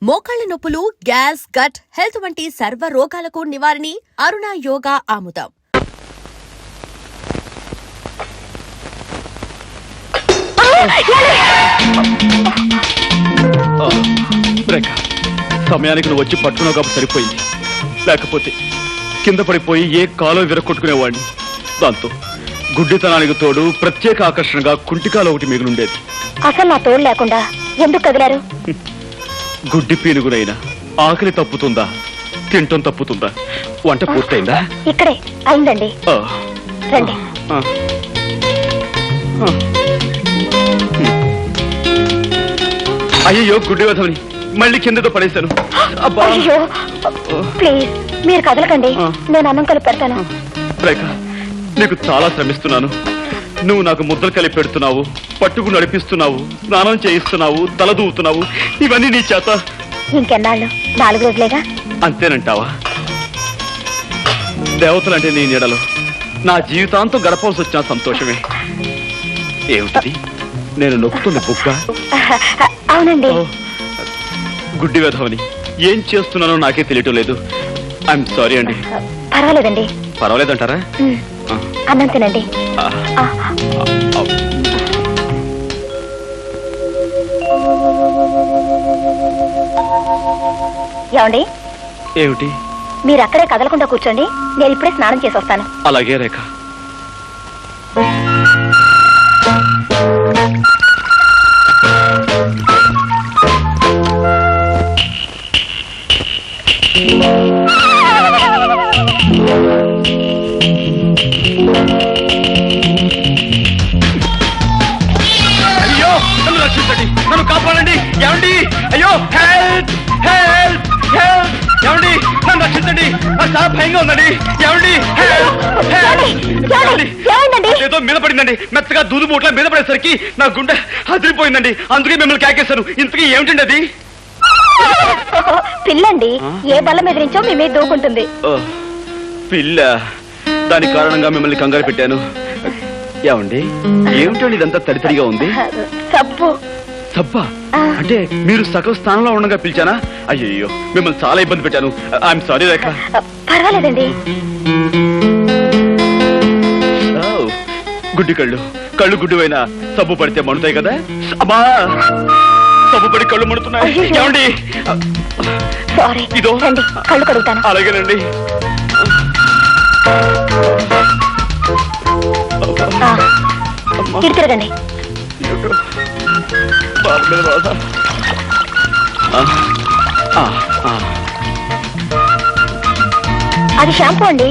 మోకాళ్ల నొప్పులు, gas, gut health వంటి సర్వ రోగాలకు నివారణి అరుణ యోగా ఆముదం. సమయానికి నువ్వు వచ్చి పట్టుకున్నావు కాబట్టి సరిపోయింది. లేకపోతే కింద పడిపోయి ఏ కాలో విరక్కొట్టుకునేవాడిని. దాంతో గుడ్డితనానికి తోడు ప్రత్యేక ఆకర్షణగా కుంటికాలు ఒకటి మిగులుండేది. అసలు నా తోడు లేకుండా ఎందుకు కదిలారు? గుడ్డి పీనుగునైనా ఆకలి తప్పుతుందా, తింటం తప్పుతుందా? వంట పూర్తయిందా? ఇక్కడే అయిందండి. రండి. అయ్యో గుడ్డి వధవని మళ్ళీ కిందతో పడేశాను. అయ్యో ప్లీజ్ మీరు కదలకండి, నేను అన్నం కలిపి పెడతాను. రేఖ, నీకు చాలా శ్రమిస్తున్నాను. నువ్వు నాకు ముద్దలు కలిపి పెడుతున్నావు, పట్టుకు నడిపిస్తున్నావు, స్నానం చేయిస్తున్నావు, తల దూవుతున్నావు. ఇవన్నీ నీ చేత. ఇంకెన్నాళ్ళు? 4 రోజులేగా. అంతేనంటావా? దేవతలంటే నీ నీడలో నా జీవితాంతం గడపవలసి వచ్చిన సంతోషమే. ఏమిటది? నేను నొక్కుతుంది బుక్క? అవునండి. గుడ్డి వెధవని ఏం చేస్తున్నానో నాకే తెలియటం లేదు. ఐఎమ్ సారీ అండి. పర్వాలేదండి. పర్వాలేదంటారా? అన్నం తినండి. ఏమండి? ఏమిటి? మీరు అక్కడే కదలకుండా కూర్చోండి, నేను ఇప్పుడే స్నానం చేసి వస్తాను. అలాగే రేఖ. అయ్యో నన్ను రక్షించండి, నన్ను కాపాడండి. ఏమండి? అయ్యో హెల్ప్ హెల్ప్ హెల్ప్. ఏమండి నన్ను రక్షించండి, నాకు చాలా భయంగా ఉందండి. ఏమండి? ఏదో మీద పడిందండి, మెత్తగా దూదు మూట్ల మీద పడేసరికి నా గుండె అదిరిపోయిందండి. అందుకే మిమ్మల్ని కేకేశాను. ఇంతకీ ఏమిటండి అది? పిల్లండి, ఏ బల్ల మీద నుంచో మీ మీద దూకుంటుంది. పిల్ల? దాని కారణంగా మిమ్మల్ని కంగారు పెట్టాను. ఏమండి ఏమిటండి ఇదంతా తడితడిగా ఉంది? సబ్బు. సబ్బా? అంటే మీరు సగం స్థానంలో ఉండగా పిలిచానా? అయ్యో మిమ్మల్ని చాలా ఇబ్బంది పెట్టాను. ఐఎమ్ సారీ రేఖ. పర్వాలేదండి. గుడ్డి కళ్ళు గుడ్డివైనా సబ్బు పడితే మండుతాయి కదా. అమ్మా, సబ్బు పడి కళ్ళు మండుతున్నాయి. ఏమండి? ఇదో కళ్ళు కడుగుతాను. అలాగేనండి. తిరగండి. అది షాంపూ అండి.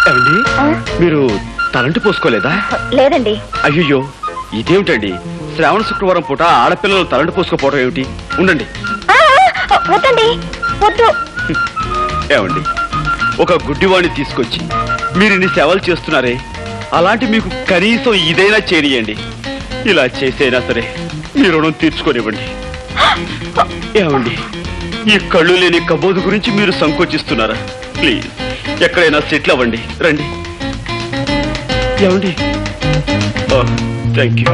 ఏమండి మీరు తలంటి పోసుకోలేదా? లేదండి. అయ్యో ఇదేమిటండి, శ్రావణ శుక్రవారం పూట ఆడపిల్లలు తలంటి పోసుకోపోవడం ఏమిటి? ఉండండి. వద్దండి, వద్దు. ఏమండి ఒక గుడ్డివాణ్ణి తీసుకొచ్చి మీరు ఇన్ని సేవలు చేస్తున్నారే, అలాంటి మీకు కనీసం ఇదైనా చేయనియండి. ఇలా చేసైనా సరే మీ రుణం తీర్చుకోనివ్వండి. ఏమండి ఈ కళ్ళు లేని కబోదు గురించి మీరు సంకోచిస్తున్నారా? ప్లీజ్ ఎక్కడైనా సెటిల్ అవ్వండి. రండి. ఏమండి? Thank you.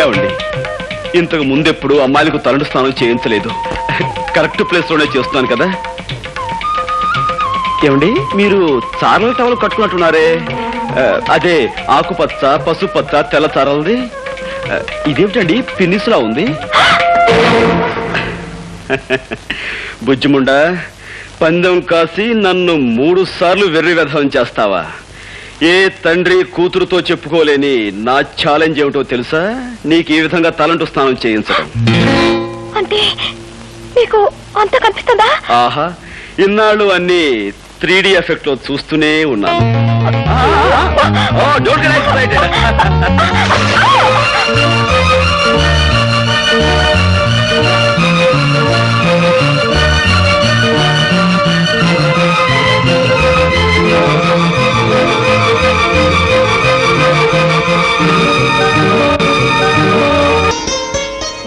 ఏమండి ఇంతకు ముందెప్పుడు అమ్మాయిలకు తలంటు స్నానం చేయించలేదు. కరెక్ట్ ప్లేస్ లోనే చేస్తున్నాను కదా. ఏమండి మీరు చారల టవల్ కట్టుకున్నట్టున్నారే, అదే ఆకుపచ్చ, పసుపచ్చ, తెల్ల చారలది. ఇదేమిటండి పిన్నిస్లా ఉంది? బుజ్జిముండా, పందెం కాసి నన్ను 3 సార్లు వెర్రి వెధవం చేస్తావా? ఏ తండ్రి కూతురుతో చెప్పుకోలేని నా ఛాలెంజ్ ఏమిటో తెలుసా? నీకు ఈ విధంగా తలంటు స్నానం చేయించడం. అంటే మీకు అంత కనిపిస్తుందా? ఆహా, ఇన్నాళ్ళు అన్ని 3D ఎఫెక్ట్ లో చూస్తూనే ఉన్నాను.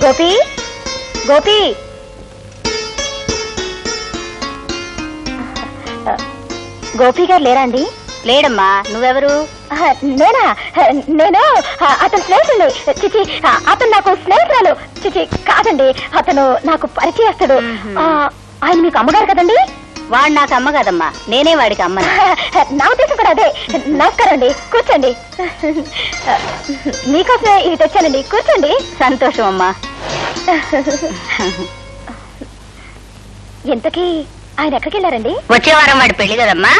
గోపి, గోపి, గోపి గారు లేరా అండి? లేడమ్మా. నువ్వెవరు? నేనా? నేను అతని స్నేహితుడు. చిచి, అతను నాకు స్నేహితురాలు. చిచి కాదండి, అతను నాకు పరిచయస్తుడు. ఆయన మీకు అమ్మగారు కదండి? వాడు నాకు అమ్మ కదమ్మా, నేనే వాడికి అమ్మ. నా ఉద్దేశం కూడా అదే. నమస్కారం అండి, కూర్చోండి. మీకోసమే ఇది తెచ్చానండి, కూర్చోండి. సంతోషం అమ్మా. ఇంతకీ ఆయన ఎక్కడికి వెళ్ళారండి? వచ్చే వారం వాడి పెళ్లి కదమ్మా,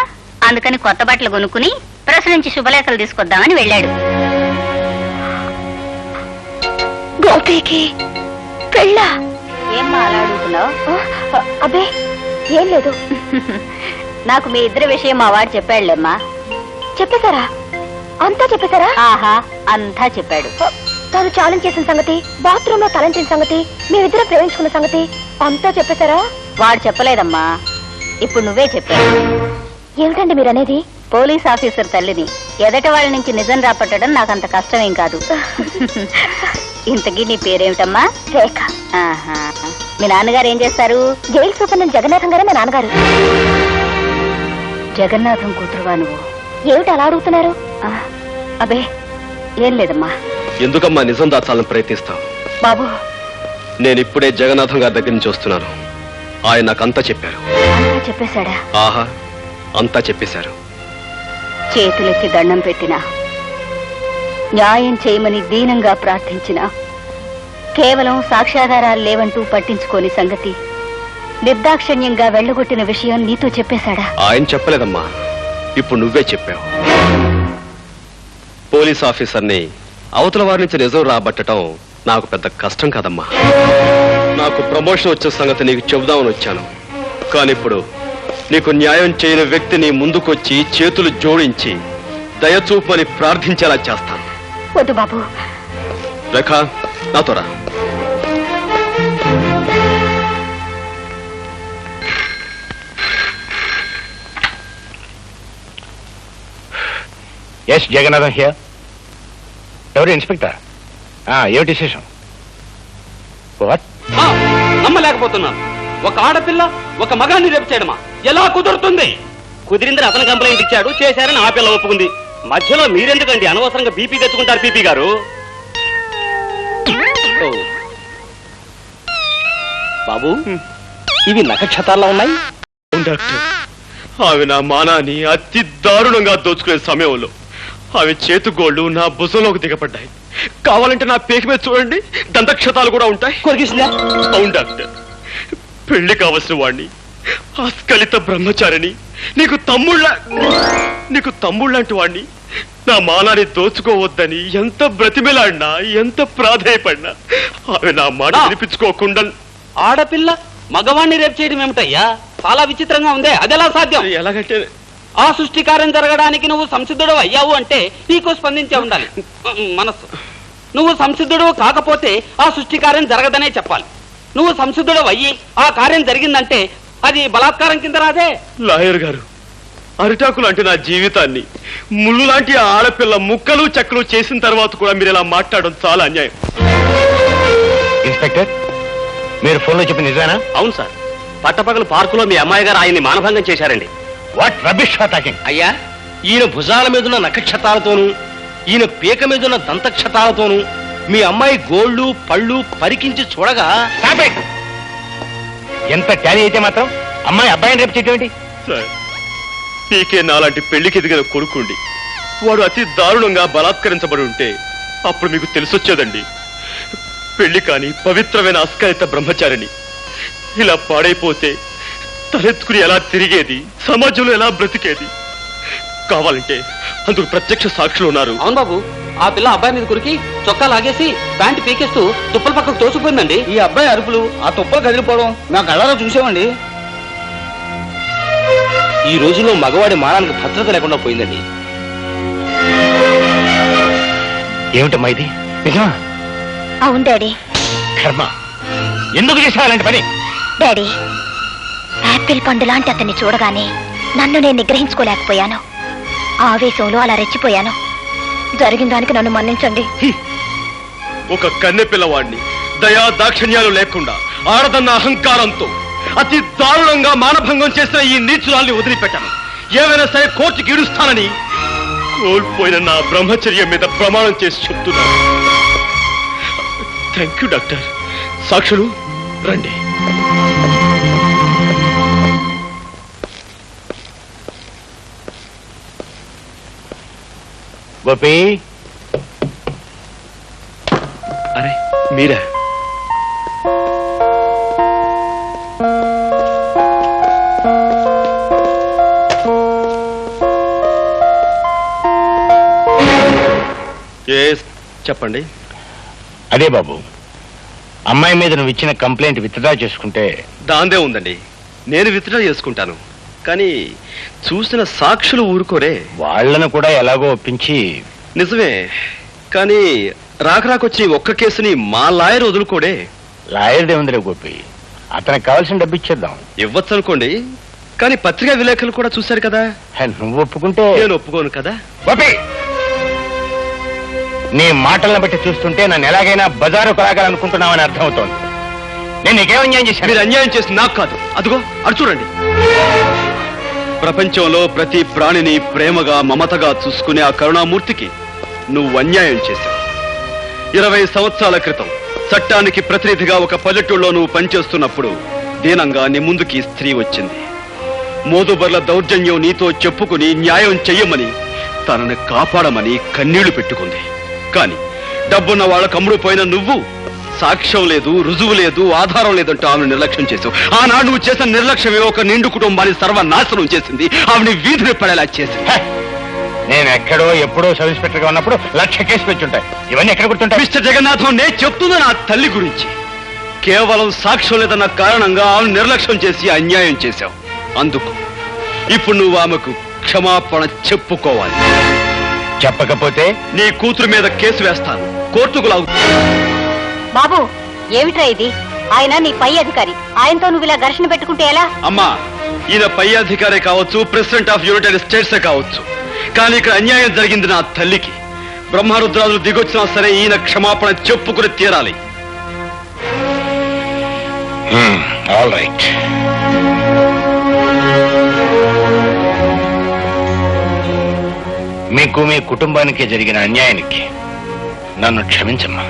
అందుకని కొత్త బట్టలు కొనుక్కుని ప్రెస్ నుంచి శుభలేఖలు తీసుకొద్దామని వెళ్ళాడు. గోపికి పెళ్ళా? ఏమ్మా అలా అడుగుతున్నావు? అబ్బే ఏం లేదు. నాకు మీ ఇద్దరి విషయం మా వాడు చెప్పాడులేమ్మా. చెప్పేశారా? అంతా చెప్పేశారా? ఆహా, అంతా చెప్పాడు. తాను ఛాలెంజ్ చేసిన సంగతి, బాత్రూమ్ లో తలంచిన సంగతి, మేమిద్దరం ప్రేమించుకున్న సంగతి అంతా చెప్పేశారా? వాడు చెప్పలేదమ్మా, ఇప్పుడు నువ్వే చెప్పావు. ఏమిటండి మీరనేది? పోలీస్ ఆఫీసర్ తల్లిని ఎదట వాళ్ళ నుంచి నిజం రాపట్టడం నాకంత కష్టమేం కాదు. ఇంతకీ నీ పేరేమిటమ్మా? రేఖ. ఆహా, మీ నాన్నగారు ఏం చేస్తారు? జైలు సూపరింటెండెంట్ జగన్నాథం గారే మా నాన్నగారు. జగన్నాథం కూతురువా నువ్వు? ఏమిటి అలా అడుగుతున్నారు? అబే ఏం లేదమ్మా. ఎందుకమ్మా నిజం దాచాలని ప్రయత్నిస్తావు? బాబు, నేను ఇప్పుడే జగన్నాథం గారి దగ్గర నుంచి వస్తున్నాను. ఆయన నాకంతా చెప్పారు. అంతా చెప్పేశాడా? ఆహా, అంతా చెప్పేశారు. చేతులెత్తి దండం పెట్టినా, న్యాయం చేయమని దీనంగా ప్రార్థించిన, కేవలం సాక్ష్యాధారాలు లేవంటూ పట్టించుకోని సంగతి నిర్దాక్షిణ్యంగా వెళ్ళగొట్టిన విషయం నీతో చెప్పేశాడా? ఆయన చెప్పలేదమ్మా, ఇప్పుడు నువ్వే చెప్పావు. పోలీస్ ఆఫీసర్ని అవతల వారి నుంచి నిజం రాబట్టడం నాకు పెద్ద కష్టం కాదమ్మా. నాకు ప్రమోషన్ వచ్చే సంగతి నీకు చెబుదామని వచ్చాను. కానీ ఇప్పుడు నీకు న్యాయం చేయని వ్యక్తిని ముందుకొచ్చి చేతులు జోడించి దయచూపని ప్రార్థించేలా చేస్తాను. వద్దు బాబు. రేఖ, నాతో రా. S Jagannatham here. ఎవరు? ఇన్స్పెక్టర్. ఏమిటి విశేషం? వాట్? నమ్మలేకపోతున్నాను. ఒక ఆడపిల్ల ఒక మగాన్ని రేపు చేయడమా? ఎలా కుదురుతుంది? కుదిరిందని అతను కంప్లైంట్ ఇచ్చాడు, చేశారని ఆ పిల్ల ఒప్పుకుంది. మధ్యలో మీరెందుకండి అనవసరంగా బీపీ తెచ్చుకుంటారు? పీపీ గారు, బాబు ఇవి నక్షత్రాల్లో ఉన్నాయి. డాక్టర్, ఆమె నా మానాన్ని అతి దారుణంగా దోచుకునే సమయంలో ఆమె చేతుగోళ్లు నా భుజంలోకి దిగబడ్డాయి. కావాలంటే నా పేక మీద చూడండి, దంతక్షతాలు కూడా ఉంటాయి. కొరికిసిందా? అవును డాక్టర్, పెళ్లి కావలసిన వాణ్ణి, ఆస్కలిత బ్రహ్మచారిని, నీకు తమ్ముళ్ళంటి వాణ్ణి నా మానాన్ని దోచుకోవద్దని ఎంత బ్రతిమిలాడినా, ఎంత ప్రాధేయపడినా ఆమె నా మాట వినిపించుకోకుండా. ఆడపిల్ల మగవాణ్ణి రేపు చేయడం ఏమిటయ్యా? చాలా విచిత్రంగా ఉందే. అదెలా సాధ్యం? ఎలాగంటే ఆ సృష్టి కార్యం జరగడానికి నువ్వు సంసిద్ధుడు అయ్యావు అంటే నీకు స్పందించే ఉండాలి మనస్సు. నువ్వు సంసిద్ధుడు కాకపోతే ఆ సృష్టి కార్యం జరగదనే చెప్పాలి. నువ్వు సంసిద్ధుడు అయ్యి ఆ కార్యం జరిగిందంటే అది బలాత్కారం కింద రాదే. లాయర్ గారు, అరిటాకు లాంటి నా జీవితాన్ని ముళ్ళు లాంటి ఆడపిల్ల ముక్కలు చెక్కలు చేసిన తర్వాత కూడా మీరు ఇలా మాట్లాడడం చాలా అన్యాయం. ఇన్స్పెక్టర్, మీరు ఫోన్లో చెప్పిన నిజమేనా? అవును సార్, పట్టపగలు పార్కులో మీ అమ్మాయి గారు ఆయన్ని మానభంగం చేశారండి. What rubbish talking? అయ్యా, ఈయన భుజాల మీదున్న నక్షత్రాలతోనూ ఈయన పీక మీదున్న దంతక్షతాలతోనూ మీ అమ్మాయి గోళ్ళు పళ్ళు పరికించి చూడగా Stop it! ఎంత టాలీ అయితే మాత్రం అమ్మాయి అబ్బాయిని రేపు చేయటం ఏంటి? సార్, పీకే నాలాంటి పెళ్లికి ఎదిగిన కొడుకుండి వాడు అతి దారుణంగా బలాత్కరించబడి ఉంటే అప్పుడు మీకు తెలిసొచ్చేదండి. పెళ్లి కాని పవిత్రమైన అస్కలిత బ్రహ్మచారిని ఇలా పాడైపోతే తలెత్తుకుని ఎలా తిరిగేది, సమాజంలో ఎలా బ్రతికేది? కావాలంటే అందుకు ప్రత్యక్ష సాక్షులు ఉన్నారు. అవును బాబు, ఆ పిల్ల అబ్బాయి మీద కురికి చొక్కా లాగేసి ప్యాంటు పీకేస్తూ తుప్పల పక్కకు తోసిపోయిందండి. ఈ అబ్బాయి అరుపులు, ఆ తుప్పలు కదిలిపోవడం నా కళ్ళలో చూసామండి. ఈ రోజుల్లో మగవాడి మానానికి భద్రత లేకుండా పోయిందండి. ఏమిటమ్మా ఇది? నిజమా? అవును డాడీ. కర్మ, ఎందుకు చేసావు అలాంటి పని? డాడీ, యాపిల్ పండు లాంటి అతన్ని చూడగానే నన్ను నేను నిగ్రహించుకోలేకపోయాను. ఆవేశంలో అలా రెచ్చిపోయాను. జరిగిన దానికి నన్ను మన్నించండి. ఒక కన్నె పిల్లవాడిని దయా దాక్షిణ్యాలు లేకుండా ఆడదన్న అహంకారంతో అతి దారుణంగా మానభంగం చేసిన ఈ నీచురాల్ని వదిలిపెట్టాను. ఏమైనా సరే కోర్టుకి ఇడుస్తానని కోల్పోయిన నా బ్రహ్మచర్యం మీద ప్రమాణం చేసి చెప్తున్నాను. Thank you doctor. సాక్షులు రండి. గోపి, అరే మీరా? చెప్పండి. అదే బాబు, అమ్మాయి మీద నువ్వు ఇచ్చిన కంప్లైంట్ విత్డ్రా చేసుకుంటే. దాందే ఉందండి, నేను విత్డ్రా చేసుకుంటాను. కానీ చూసిన సాక్షులు ఊరుకోరే. వాళ్ళను కూడా ఎలాగో ఒప్పించి. నిజమే, కానీ రాకరాకొచ్చి ఒక్క కేసుని మా లాయర్ వదులుకోడే. లాయర్దే ఉందిరే గోపి, అతనికి కావాల్సిన డబ్బు ఇచ్చేద్దాం. ఇవ్వచ్చు అనుకోండి, కానీ పత్రికా విలేకరులు కూడా చూశారు కదా. నువ్వు ఒప్పుకుంటే. నేను ఒప్పుకోను కదా. గోపి, నీ మాటలను బట్టి చూస్తుంటే నన్ను ఎలాగైనా బజారు కొలాగాలనుకుంటున్నావని అర్థమవుతోంది. నేను నీకేం అన్యాయం చేశాను? మీరు అన్యాయం చేసి నాకు కాదు, అదిగో అటు చూడండి. ప్రపంచంలో ప్రతి ప్రాణిని ప్రేమగా మమతగా చూసుకునే ఆ కరుణామూర్తికి నువ్వు అన్యాయం చేశావు. 20 సంవత్సరాల క్రితం చట్టానికి ప్రతినిధిగా ఒక పల్లెటూళ్ళలో నువ్వు పనిచేస్తున్నప్పుడు దీనంగా నీ ముందుకి స్త్రీ వచ్చింది. మోదుబర్ల దౌర్జన్యం నీతో చెప్పుకుని న్యాయం చెయ్యమని, తనని కాపాడమని కన్నీళ్లు పెట్టుకుంది. కాని డబ్బున్న వాళ్ళకు అమ్ముడుపోయిన నువ్వు సాక్ష్యం లేదు, రుజువు లేదు, ఆధారం లేదంటూ ఆమెను నిర్లక్ష్యం చేసావు. ఆనాడు నువ్వు చేసిన నిర్లక్ష్యమే ఒక నిండు కుటుంబాన్ని సర్వనాశనం చేసింది. ఆమెని వీధిని పడేలా చేసింది. నేను ఎక్కడో ఎప్పుడో సబ్ ఇన్స్పెక్టర్ గా ఉన్నప్పుడు 1,00,000 కేసు పెట్టుంటాయి. ఇవన్నీ ఎక్కడ గుర్తుంటాయి? మిస్టర్ జగన్నాథం, నేను చెప్తున్నా నా తల్లి గురించి. కేవలం సాక్ష్యం లేదన్న కారణంగా ఆమెను నిర్లక్ష్యం చేసి అన్యాయం చేశావు. అందుకు ఇప్పుడు నువ్వు ఆమెకు క్షమాపణ చెప్పుకోవాలి. చెప్పకపోతే నీ కూతురు మీద కేసు వేస్తాను, కోర్టుకు లాగు. బాబు, ఏమిట్రా ఇది? ఆయన నీ పై అధికారి, ఆయనతో నువ్వు ఇలా ఘర్షణ పెట్టుకుంటే ఎలా? అమ్మా, ఈయన పై అధికారే కావచ్చు, ప్రెసిడెంట్ ఆఫ్ యునైటెడ్ స్టేట్సే కావచ్చు, కానీ ఇక్కడ అన్యాయం జరిగింది నా తల్లికి. బ్రహ్మరుద్రాదులు దిగొచ్చినా సరే ఈయన క్షమాపణ చెప్పుకుని తీరాలి. All right. మీకు మీ కుటుంబానికి జరిగిన అన్యాయానికి నన్ను క్షమించమ్మా.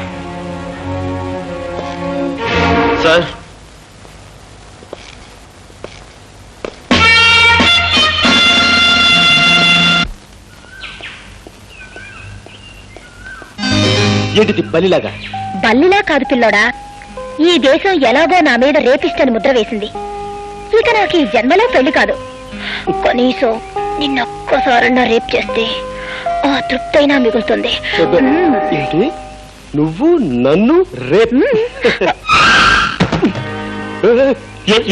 సార్, ఏంటిది బలిలాగా? బల్లిలా కాదు పిల్లోడా, ఈ దేశం ఎలాగో నా మీద రేపిస్టని ముద్ర వేసింది. ఇక నాకు ఈ జన్మలో పెళ్లి కాదు. కనీసం నిన్నొక్కసారన్నా రేప్ చేస్తే ఆ తృప్తైనా మిగులుతుంది. ఏంటి, నువ్వు నన్ను రేప్?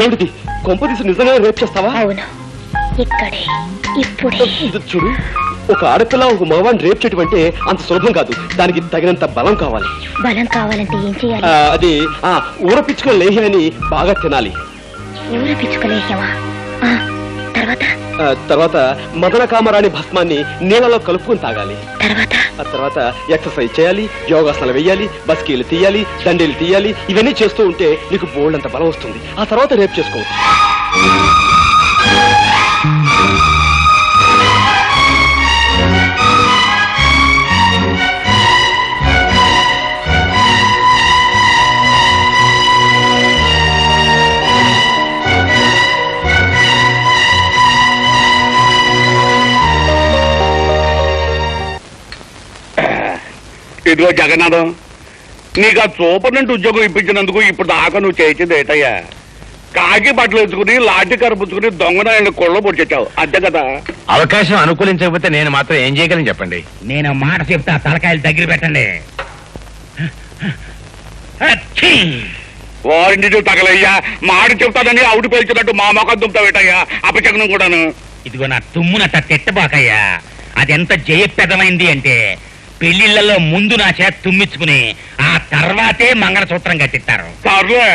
ఏమిటి, కొంపదీసి నిజంగా రేప్ చేస్తావా? అవును, ఇక్కడే ఇప్పుడే. చూడు, ఒక ఆడపిల్ల ఒక మగవాడిని రేప్ చేయటం అంటే అంత సులభం కాదు. దానికి తగినంత బలం కావాలి. బలం కావాలంటే ఏం చేయాలి? అది ఊరపిచ్చుకొని లేహ్యాన్ని బాగా తినాలి. ఊర పిచ్చుకలేహ్యమా? తర్వాత మదన కామరాణి భస్మాన్ని నీళ్ళలో కలుపుకొని తాగాలి. ఆ తర్వాత ఎక్సర్సైజ్ చేయాలి, యోగాసనాలు వేయాలి, బస్కీలు తీయాలి, దండీలు తీయాలి. ఇవన్నీ చేస్తూ ఉంటే నీకు బోల్డంత బలం వస్తుంది. ఆ తర్వాత రేప్ చేసుకోవచ్చు. ఇదిగో జగన్నాథం, నీకు ఆ సూపరింటెండెంట్ ఉద్యోగం ఇప్పించినందుకు ఇప్పుడు దాకా నువ్వు చేసింది ఏటయ్యా? కాకి బట్టలు వేసుకుని లాఠీ కరుపుచ్చుకుని దొంగనాయని కొళ్ళ పొడిచావు, అంతే కదా? అవకాశం అనుకూలించకపోతే నేను మాత్రం ఏం చేయగలను చెప్పండి? నేను మాట చెప్తా, తలకాయలు దగ్గర పెట్టండి. వారింటి తగలయ్యా, మాట చెప్తానని అవుటు పేల్చినట్టు మా మొఖం దుంపుతావేటయ్యా అపచకనం కూడాను. ఇదిగో నా తుమ్మునట్ట తిట్టబాకయ్యా. అదెంత జయప్రదమైంది అంటే పెళ్లిళ్లలో ముందు నా చేత తుమ్మించుకుని ఆ తర్వాతే మంగళసూత్రం కట్టిస్తారు. సర్లే,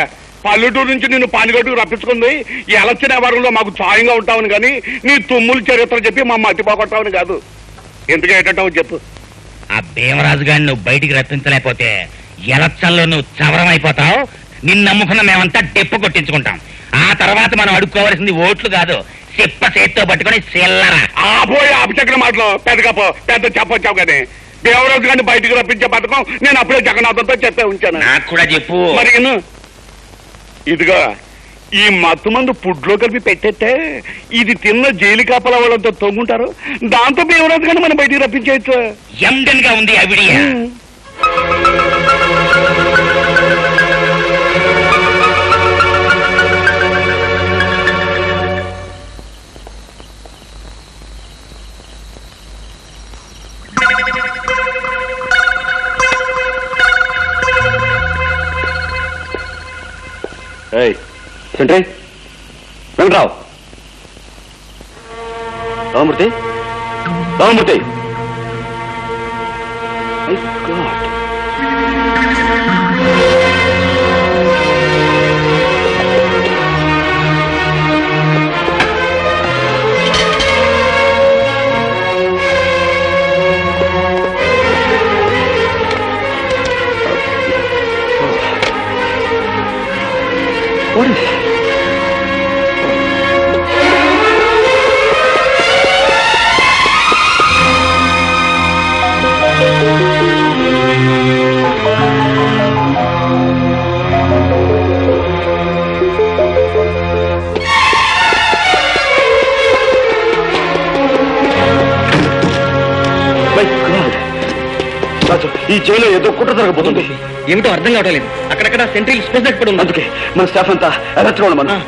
పల్లెటూరు నుంచి నిన్ను పానిగట్టుకు రప్పించుకుంది ఎలక్షన్ వ్యవహారంలో మాకు సాయంగా ఉంటావని కానీ నీ తుమ్ముల చరిత్ర చెప్పి మా మట్టి పోగొట్టావని కాదు. ఎందుకు ఏంటంటావు చెప్పు. ఆ భీమరాజు గారిని నువ్వు బయటికి రప్పించలేకపోతే ఎలక్షన్లో నువ్వు చవరమైపోతావు. నిన్ను నమ్ముకున్న మేమంతా డెప్పు కొట్టించుకుంటాం. ఆ తర్వాత మనం అడుక్కోవాల్సింది ఓట్లు కాదు, చెప్ప చేత్తో పట్టుకొని చిల్లర. ఆపోయి అపచక్ర మాటలు పెద్ద చెప్పొచ్చావు కానీ దేవరాజు గారిని బయటికి రప్పించే పథకం నేను అప్పుడే జగన్నాథంతో చెప్పే ఉంచాను. నాకు కూడా చెప్పు. మరి ఇదిగా ఈ మత్తు మందు ఫుడ్లో కలిపి పెట్టేస్తే ఇది తిన్న జైలు కాపలా వాళ్ళంతా తొంగుంటారు. దాంతో దేవరాజు గారిని మనం బయటికి రప్పించేయచ్చు. ఎండన్ గా ఉంది అవిడియా. Venkatrao, Ramamurthy, Ramamurthy. What is it? ఈ జైల్లో ఏదో కుట్ర జరగబోతుంది. ఏమిటో అర్థం కావడం లేదు. అక్కడక్కడ సెంట్రల్ స్పెషల్ పడి ఉంది. అందుకే మన స్టాఫ్ అంతా అలర్ట్ గా ఉన్నాం.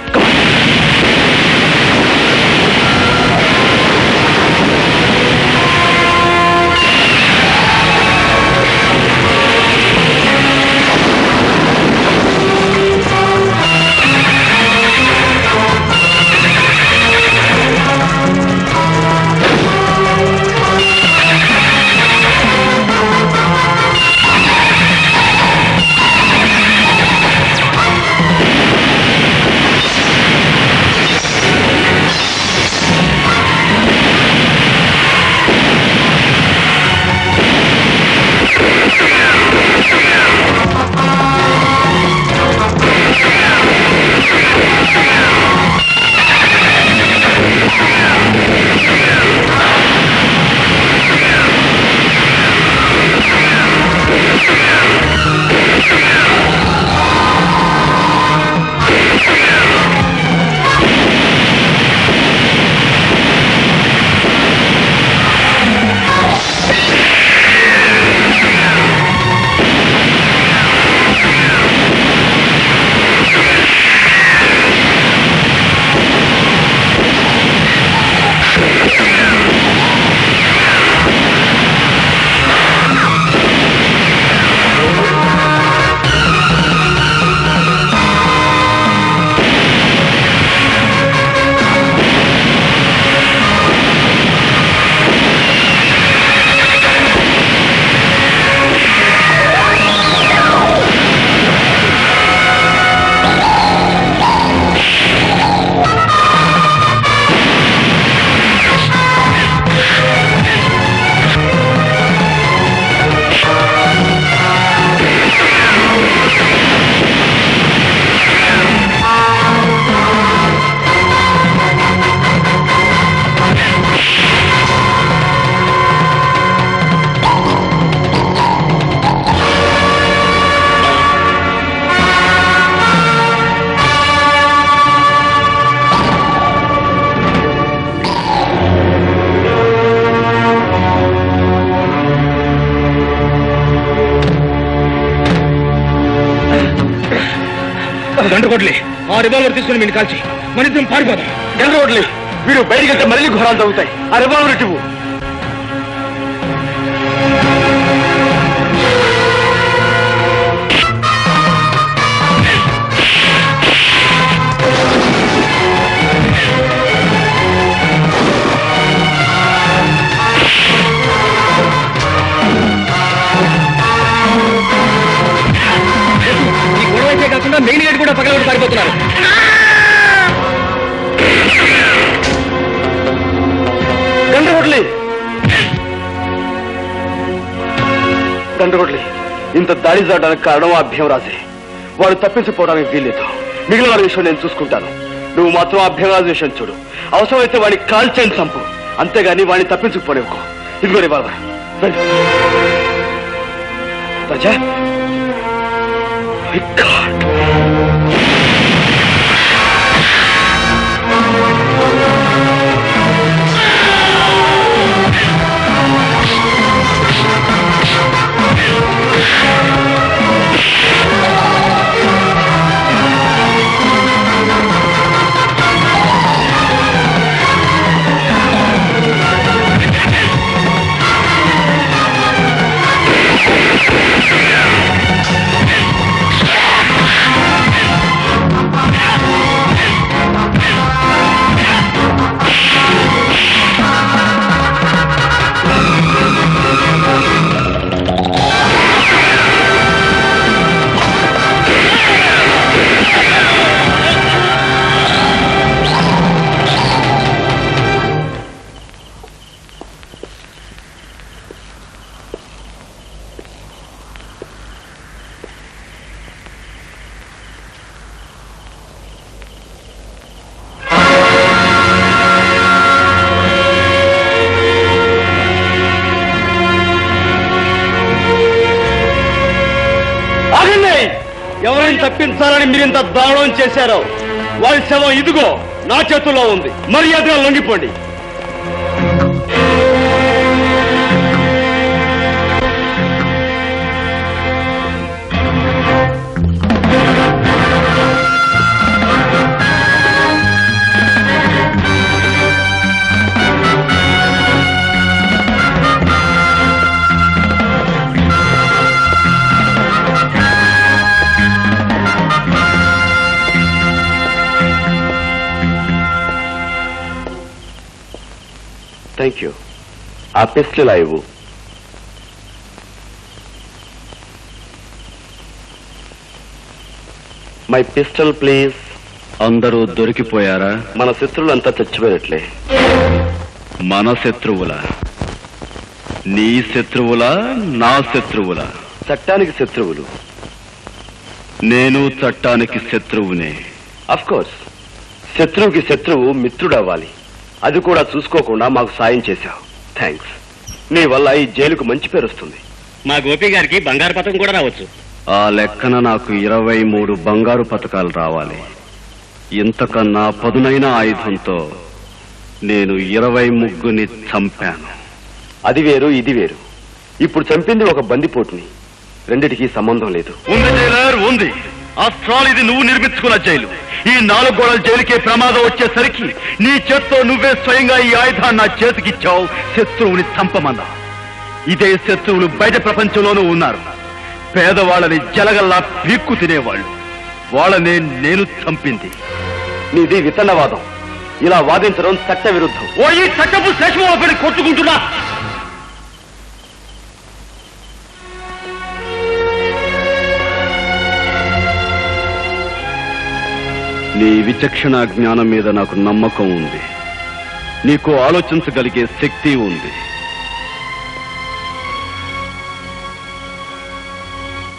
గంటకోట్లే ఆ రివాల్వర్ తీసుకుని మీరు కాల్చి మన ఇద్దరం పారిపోదాం. గంటకోట్లే వీడు బయటికి వెళ్తే మళ్ళీ ఘోరాలు తగ్గుతాయి. ఆ రివాల్వర్ ఇటువు. ఈ గొడవ అయితే కాకుండా మెయిన్ గేట్ కూడా పగలగొట్టి పారిపోతున్నారు. గంటకోట్లే ఇంత దాడి జరగడానికి కారణం ఆ భీమరాజే. వాడు తప్పించిపోవడానికి వీల్లేదు. మిగిలిన వారి విషయం నేను చూసుకుంటాను. నువ్వు మాత్రం అభ్యగాల విషయం చూడు. అవసరమైతే వాడిని కాల్చేని చంపు, అంతేగాని వాడిని తప్పించుకుపోలేవుకో. ఇదిగో రే బాబా. రాజా, My God. ఎవరైనా తప్పించాలని మీరింత దారుణం చేశారో వారి శవం ఇదిగో నా చేతుల్లో ఉంది. మర్యాదగా లొంగిపోండి. Thank you. ఆ పిస్టల్ ఇవ్వు. My pistol please. అందరూ దొరికిపోయారా? మన శత్రువులంతా చచ్చిపోయినట్లే. మన శత్రువులా? నీ శత్రువులా నా శత్రువులా? చట్టానికి శత్రువులు. నేను చట్టానికి శత్రువునే. అఫ్ కోర్స్, శత్రువుకి శత్రువు మిత్రుడవ్వాలి. అది కూడా చూసుకోకుండా మాకు సాయం చేశావు. థ్యాంక్స్. నీ వల్ల ఈ జైలుకు మంచి పేరు వస్తుంది. మా గోపి గారికి బంగారు పథకం కూడా రావచ్చు. ఆ లెక్కన నాకు 23 బంగారు పథకాలు రావాలి. ఇంతకన్నా పదునైన ఆయుధంతో నేను 23ని చంపాను. అది వేరు, ఇది వేరు. ఇప్పుడు చంపింది ఒక బందిపోటుని. రెండిటికి సంబంధం లేదు. ఉంది జైలర్, ఉంది. ఆఫ్టర్ ఇది నువ్వు నిర్మించుకున్న జైలు. ఈ 4 గోడల జైలుకే ప్రమాదం వచ్చేసరికి నీ చేత్తో నువ్వే స్వయంగా ఈ ఆయుధాన్ని నా చేతికిచ్చావు. శత్రువుని చంపమన్నా. ఇదే శత్రువులు బయట ప్రపంచంలోనూ ఉన్నారు. పేదవాళ్ళని జలగల్లా పీక్కు తినేవాళ్ళు. వాళ్ళనే నేను చంపింది. నీది విత్తనవాదం. ఇలా వాదించడం చట్ట విరుద్ధం. ఓ ఈ చట్టపు శేషమోపడి కొట్టుకుంటున్నా. నీ విచక్షణ జ్ఞానం మీద నాకు నమ్మకం ఉంది. నీకు ఆలోచించగలిగే శక్తి ఉంది.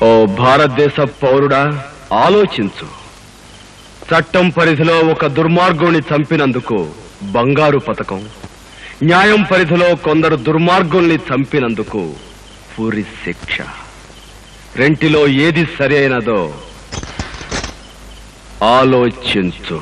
ఓ భారతదేశ పౌరుడా, ఆలోచించు. చట్టం పరిధిలో ఒక దుర్మార్గుని చంపినందుకు బంగారు పథకం, న్యాయం పరిధిలో కొందరు దుర్మార్గుల్ని చంపినందుకు ఉరి శిక్ష. రెంటిలో ఏది సరైనదో ఆలోచించు.